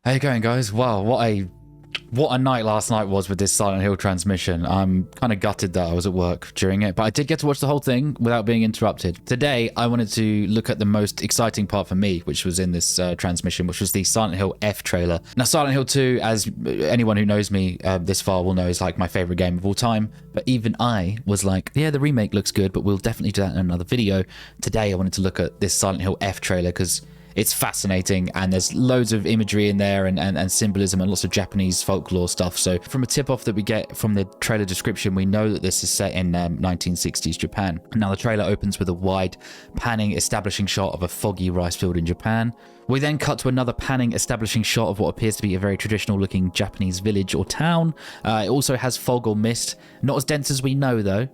How you going, guys? Wow, what a night last night was with this Silent Hill transmission. I'm kind of gutted that I was at work during it, but I did get to watch the whole thing without being interrupted. Today, I wanted to look at the most exciting part for me, which was in this transmission, which was the Silent Hill F trailer. Now, Silent Hill 2, as anyone who knows me this far will know, is like my favorite game of all time. But even I was like, yeah, the remake looks good, but we'll definitely do that in another video. Today, I wanted to look at this Silent Hill F trailer because it's fascinating, and there's loads of imagery in there and symbolism and lots of Japanese folklore stuff. So from a tip-off that we get from the trailer description, we know that this is set in 1960s Japan. Now, the trailer opens with a wide panning establishing shot of a foggy rice field in Japan. We then cut to another panning establishing shot of what appears to be a very traditional looking Japanese village or town. It also has fog or mist, not as dense as we know though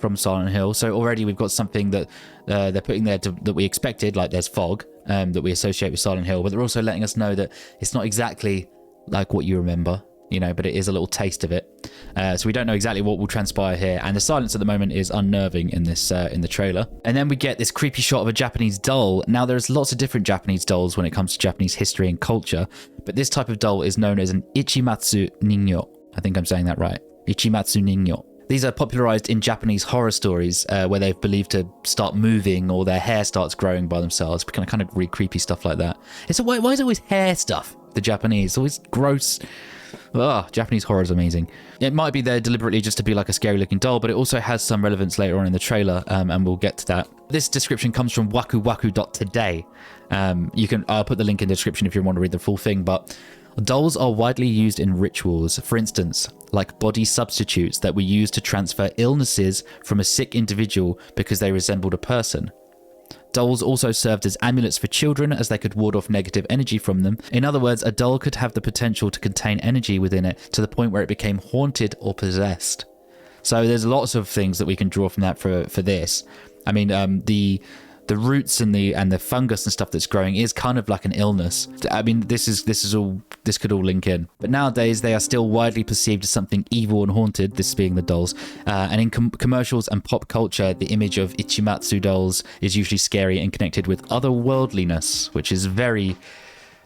from Silent Hill. So already we've got something that they're putting there that we expected, like there's fog that we associate with Silent Hill, but they're also letting us know that it's not exactly like what you remember, you know, but it is a little taste of it. So we don't know exactly what will transpire here, and the silence at the moment is unnerving in this in the trailer. And then we get this creepy shot of a Japanese doll. Now, there's lots of different Japanese dolls when it comes to Japanese history and culture, but this type of doll is known as an ichimatsu ningyo. I think I'm saying that right. Ichimatsu ningyo. These are popularized in Japanese horror stories where they're believed to start moving or their hair starts growing by themselves. Kind of really creepy stuff like that. Why is it always hair stuff? The Japanese, it's always gross. Ugh, Japanese horror is amazing. It might be there deliberately just to be like a scary looking doll, but it also has some relevance later on in the trailer, and we'll get to that. This description comes from wakuwaku.today. I'll put the link in the description if you want to read the full thing, but dolls are widely used in rituals, for instance, like body substitutes that were used to transfer illnesses from a sick individual because they resembled a person. Dolls also served as amulets for children as they could ward off negative energy from them. In other words, a doll could have the potential to contain energy within it to the point where it became haunted or possessed. So there's lots of things that we can draw from that for this. I mean, the roots and the fungus and stuff that's growing is kind of like an illness. I mean, this could all link in. But nowadays, they are still widely perceived as something evil and haunted, this being the dolls. And in commercials and pop culture, the image of Ichimatsu dolls is usually scary and connected with otherworldliness, which is very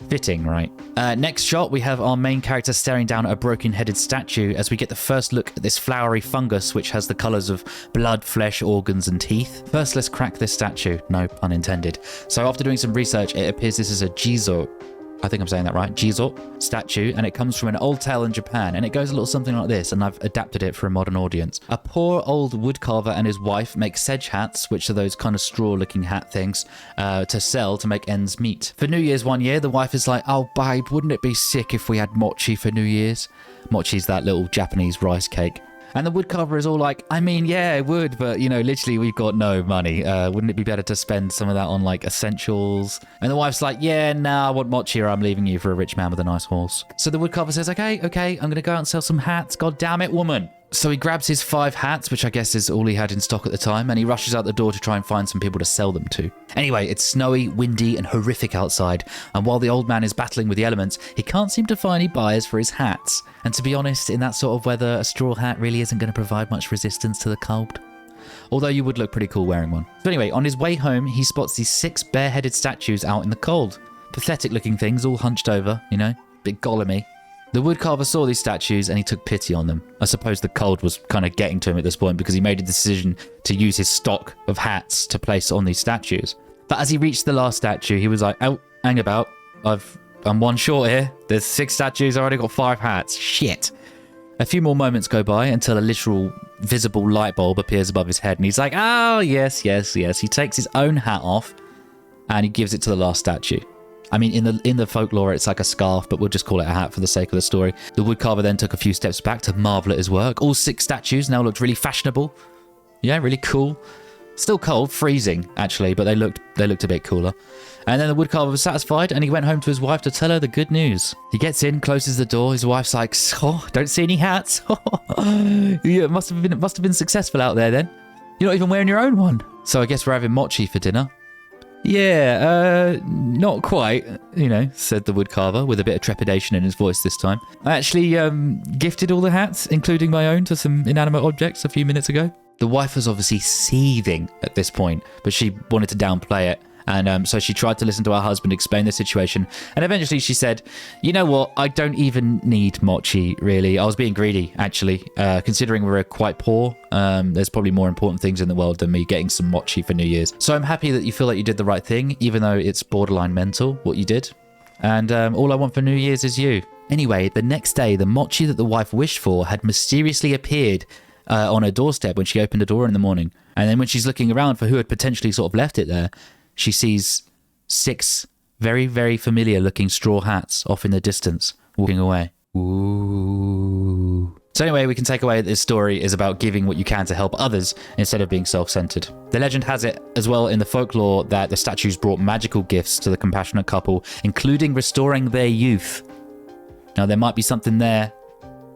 fitting, right? Next shot, we have our main character staring down at a broken-headed statue as we get the first look at this flowery fungus, which has the colors of blood, flesh, organs, and teeth. First, let's crack this statue. No pun intended. So after doing some research, it appears this is a Jizo. I think I'm saying that right. Jizo statue, and it comes from an old tale in Japan, and it goes a little something like this, and I've adapted it for a modern audience. A poor old woodcarver and his wife make sedge hats, which are those kind of straw-looking hat things, to sell to make ends meet. For New Year's one year, the wife is like, "Oh, babe, wouldn't it be sick if we had mochi for New Year's?" Mochi's that little Japanese rice cake. And the woodcarver is all like, I mean, yeah, it would, but, you know, literally we've got no money. Wouldn't it be better to spend some of that on, like, essentials? And the wife's like, yeah, nah, I want mochi or I'm leaving you for a rich man with a nice horse. So the woodcarver says, okay, I'm going to go out and sell some hats. God damn it, woman. So he grabs his 5 hats, which I guess is all he had in stock at the time, and he rushes out the door to try and find some people to sell them to. Anyway, it's snowy, windy, and horrific outside, and while the old man is battling with the elements, he can't seem to find any buyers for his hats. And to be honest, in that sort of weather, a straw hat really isn't going to provide much resistance to the cold. Although you would look pretty cool wearing one. So anyway, on his way home, he spots these 6 bare-headed statues out in the cold. Pathetic-looking things, all hunched over, you know, bit golemy. The woodcarver saw these statues and he took pity on them. I suppose the cold was kind of getting to him at this point because he made a decision to use his stock of hats to place on these statues. But as he reached the last statue, he was like, oh, hang about. I'm one short here. There's 6 statues. I already got 5 hats. Shit. A few more moments go by until a literal visible light bulb appears above his head. And he's like, oh, yes. He takes his own hat off and he gives it to the last statue. I mean, in the folklore, it's like a scarf, but we'll just call it a hat for the sake of the story. The woodcarver then took a few steps back to marvel at his work. All 6 statues now looked really fashionable. Yeah, really cool. Still cold, freezing, actually, but they looked a bit cooler. And then the woodcarver was satisfied, and he went home to his wife to tell her the good news. He gets in, closes the door. His wife's like, oh, don't see any hats. Yeah, it must have been successful out there then. You're not even wearing your own one. So I guess we're having mochi for dinner. Yeah, not quite, you know, said the woodcarver with a bit of trepidation in his voice this time. I actually gifted all the hats, including my own, to some inanimate objects a few minutes ago. The wife was obviously seething at this point, but she wanted to downplay it And so she tried to listen to her husband explain the situation. And eventually she said, you know what? I don't even need mochi, really. I was being greedy, actually. Considering we're quite poor, there's probably more important things in the world than me getting some mochi for New Year's. So I'm happy that you feel like you did the right thing, even though it's borderline mental, what you did. And all I want for New Year's is you. Anyway, the next day, the mochi that the wife wished for had mysteriously appeared on her doorstep when she opened the door in the morning. And then when she's looking around for who had potentially sort of left it there, she sees 6 very, very familiar looking straw hats off in the distance, walking away. Ooh. So anyway, we can take away that this story is about giving what you can to help others instead of being self-centered. The legend has it as well in the folklore that the statues brought magical gifts to the compassionate couple, including restoring their youth. Now, there might be something there.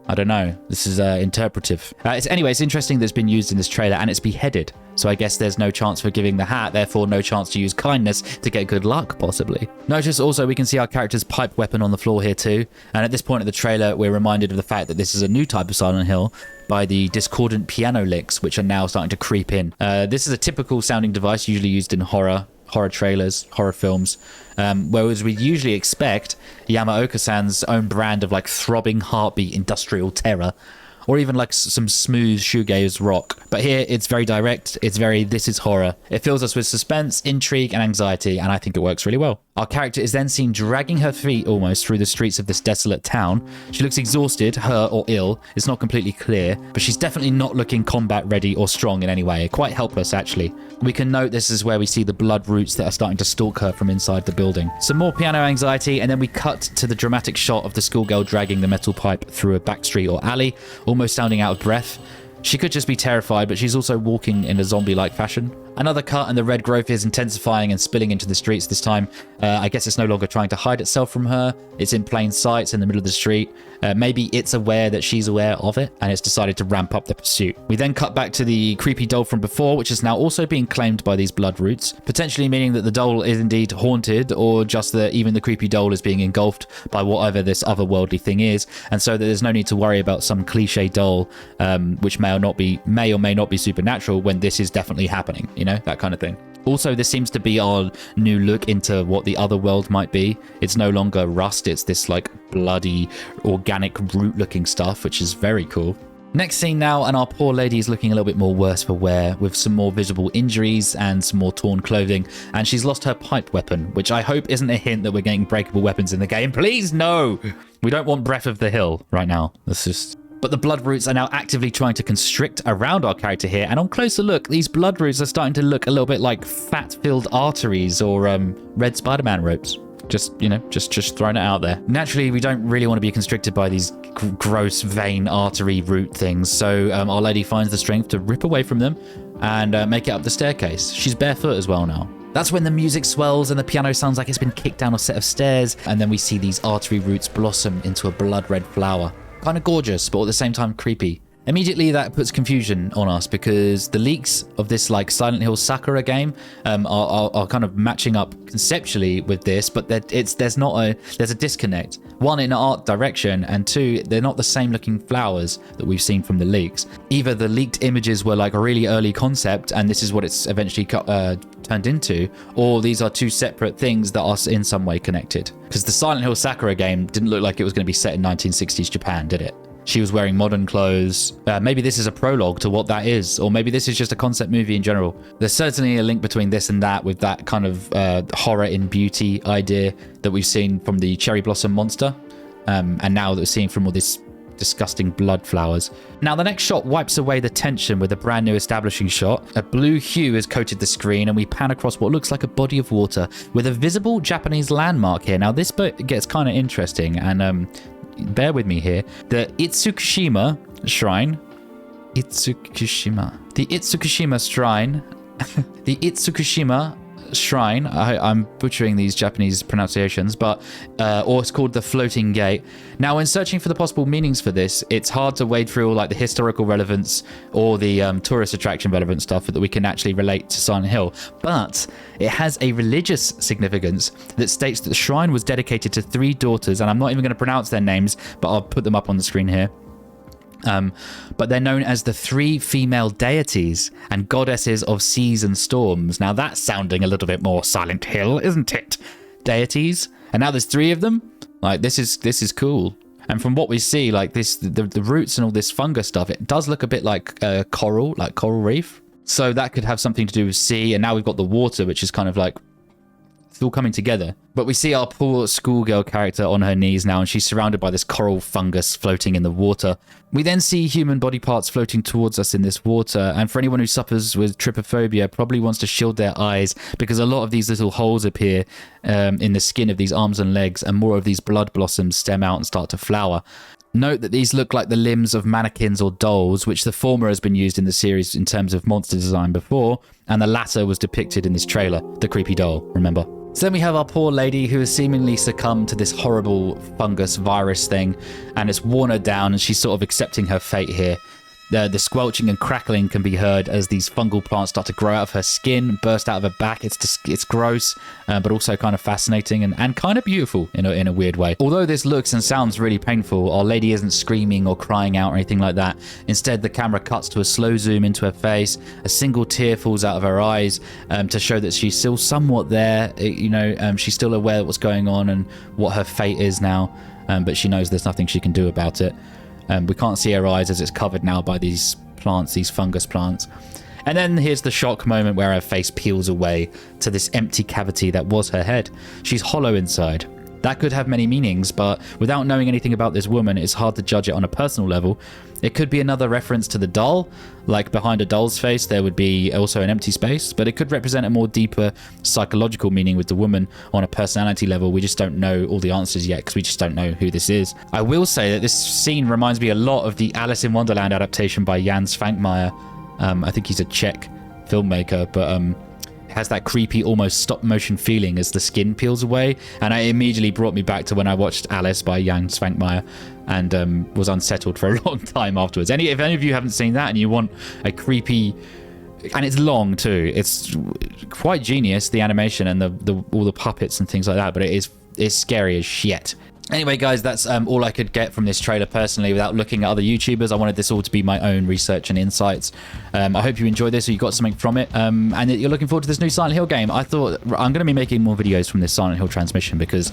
I don't know. This is interpretive. Anyway, it's interesting that it's been used in this trailer, and it's beheaded. So I guess there's no chance for giving the hat, therefore no chance to use kindness to get good luck, possibly. Notice also we can see our character's pipe weapon on the floor here too. And at this point of the trailer, we're reminded of the fact that this is a new type of Silent Hill by the discordant piano licks, which are now starting to creep in. This is a typical sounding device usually used in horror trailers, horror films, whereas we usually expect Yamaoka-san's own brand of like throbbing heartbeat industrial terror, or even like some smooth shoegaze rock. But here it's very direct, it's very this is horror. It fills us with suspense, intrigue and anxiety, and I think it works really well. Our character is then seen dragging her feet almost through the streets of this desolate town. She looks exhausted, hurt or ill. It's not completely clear, but she's definitely not looking combat ready or strong in any way. Quite helpless, actually. We can note this is where we see the blood roots that are starting to stalk her from inside the building. Some more piano anxiety, and then we cut to the dramatic shot of the schoolgirl dragging the metal pipe through a back street or alley, almost sounding out of breath. She could just be terrified, but she's also walking in a zombie-like fashion. Another cut, and the red growth is intensifying and spilling into the streets this time. I guess it's no longer trying to hide itself from her. It's in plain sight, it's in the middle of the street. Maybe it's aware that she's aware of it, and it's decided to ramp up the pursuit. We then cut back to the creepy doll from before, which is now also being claimed by these blood roots, potentially meaning that the doll is indeed haunted, or just that even the creepy doll is being engulfed by whatever this otherworldly thing is, and so that there's no need to worry about some cliche doll, which may or may not be supernatural, when this is definitely happening, you know, that kind of thing. Also, this seems to be our new look into what the other world might be. It's no longer rust, it's this like bloody organic root looking stuff, which is very cool. Next scene now, and our poor lady is looking a little bit more worse for wear, with some more visible injuries and some more torn clothing, and she's lost her pipe weapon, which I hope isn't a hint that we're getting breakable weapons in the game. Please, no! We don't want Breath of the Hill right now. That's just... But the blood roots are now actively trying to constrict around our character here, and on closer look, these blood roots are starting to look a little bit like fat-filled arteries or red Spider-Man ropes. Just, you know, just throwing it out there. Naturally, we don't really want to be constricted by these gross vein artery root things, so our lady finds the strength to rip away from them and make it up the staircase. She's barefoot as well now. That's when the music swells and the piano sounds like it's been kicked down a set of stairs, and then we see these artery roots blossom into a blood-red flower. Kind of gorgeous, but at the same time creepy. Immediately that puts confusion on us, because the leaks of this like Silent Hill Sakura game are kind of matching up conceptually with this, but there's a disconnect. One, in art direction, and two, they're not the same looking flowers that we've seen from the leaks. Either the leaked images were like a really early concept and this is what it's eventually turned into, or these are two separate things that are in some way connected. Because the Silent Hill Sakura game didn't look like it was going to be set in 1960s Japan, did it? She was wearing modern clothes. Maybe this is a prologue to what that is, or maybe this is just a concept movie in general. There's certainly a link between this and that, with that kind of horror in beauty idea that we've seen from the Cherry Blossom Monster, and now that we're seeing from all this disgusting blood flowers. Now the next shot wipes away the tension with a brand new establishing shot. A blue hue has coated the screen, and we pan across what looks like a body of water with a visible Japanese landmark here. Now this bit gets kind of interesting, and bear with me here. The Itsukushima Shrine. The Itsukushima Shrine. I'm butchering these Japanese pronunciations, but or it's called the Floating Gate. Now, when searching for the possible meanings for this, it's hard to wade through all like the historical relevance or the tourist attraction relevant stuff that we can actually relate to Silent Hill. But it has a religious significance that states that the shrine was dedicated to 3 daughters, and I'm not even going to pronounce their names, but I'll put them up on the screen here. But they're known as the 3 female deities and goddesses of seas and storms. Now that's sounding a little bit more Silent Hill, isn't it? Deities, and now there's 3 of them. Like, this is cool. And from what we see, like the roots and all this fungus stuff, it does look a bit like coral reef. So that could have something to do with sea. And now we've got the water, which is kind of like, it's all coming together. But we see our poor schoolgirl character on her knees now, and she's surrounded by this coral fungus floating in the water. We then see human body parts floating towards us in this water, and for anyone who suffers with trypophobia, probably wants to shield their eyes, because a lot of these little holes appear in the skin of these arms and legs, and more of these blood blossoms stem out and start to flower. Note that these look like the limbs of mannequins or dolls, which the former has been used in the series in terms of monster design before, and the latter was depicted in this trailer, the creepy doll, remember? So then we have our poor lady who has seemingly succumbed to this horrible fungus virus thing, and it's worn her down, and she's sort of accepting her fate here. The squelching and crackling can be heard as these fungal plants start to grow out of her skin, burst out of her back. It's gross, but also kind of fascinating and kind of beautiful in a weird way. Although this looks and sounds really painful, our lady isn't screaming or crying out or anything like that. Instead, the camera cuts to a slow zoom into her face. A single tear falls out of her eyes to show that she's still somewhat there. She's still aware of what's going on and what her fate is now, but she knows there's nothing she can do about it. We can't see her eyes as it's covered now by these plants, these fungus plants. And then here's the shock moment where her face peels away to this empty cavity that was her head. She's hollow inside. That could have many meanings, but without knowing anything about this woman, it's hard to judge it on a personal level. It could be another reference to the doll, like behind a doll's face there would be also an empty space, but it could represent a more deeper psychological meaning with the woman on a personality level. We just don't know all the answers yet because we just don't know who this is. I will say that this scene reminds me a lot of the Alice in Wonderland adaptation by Jan Svankmajer. I think he's a Czech filmmaker, but has that creepy, almost stop-motion feeling as the skin peels away, and it immediately brought me back to when I watched Alice by Jan Svankmajer and was unsettled for a long time afterwards. If any of you haven't seen that and you want a creepy, and it's long too, it's quite genius, the animation and all the puppets and things like that, but it's scary as shit. Anyway, guys, that's all I could get from this trailer personally without looking at other YouTubers. I wanted this all to be my own research and insights. I hope you enjoyed this or you got something from it, and that you're looking forward to this new Silent Hill game. I thought I'm going to be making more videos from this Silent Hill transmission because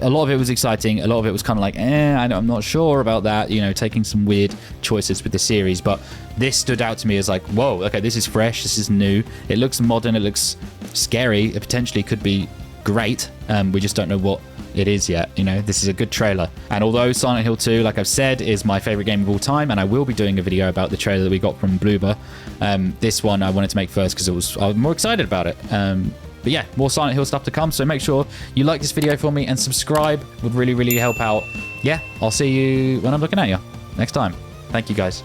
a lot of it was exciting. A lot of it was kind of like, I'm not sure about that, taking some weird choices with the series. But this stood out to me as like, whoa, okay, this is fresh. This is new. It looks modern. It looks scary. It potentially could be great. We just don't know what it is yet. This is a good trailer, and although Silent Hill 2, like I've said, is my favorite game of all time, and I will be doing a video about the trailer that we got from Bloober, this one I wanted to make first because I was more excited about it. But yeah, more Silent Hill stuff to come, so make sure you like this video for me and subscribe. Would really help out. Yeah, I'll see you when I'm looking at you next time. Thank you, guys.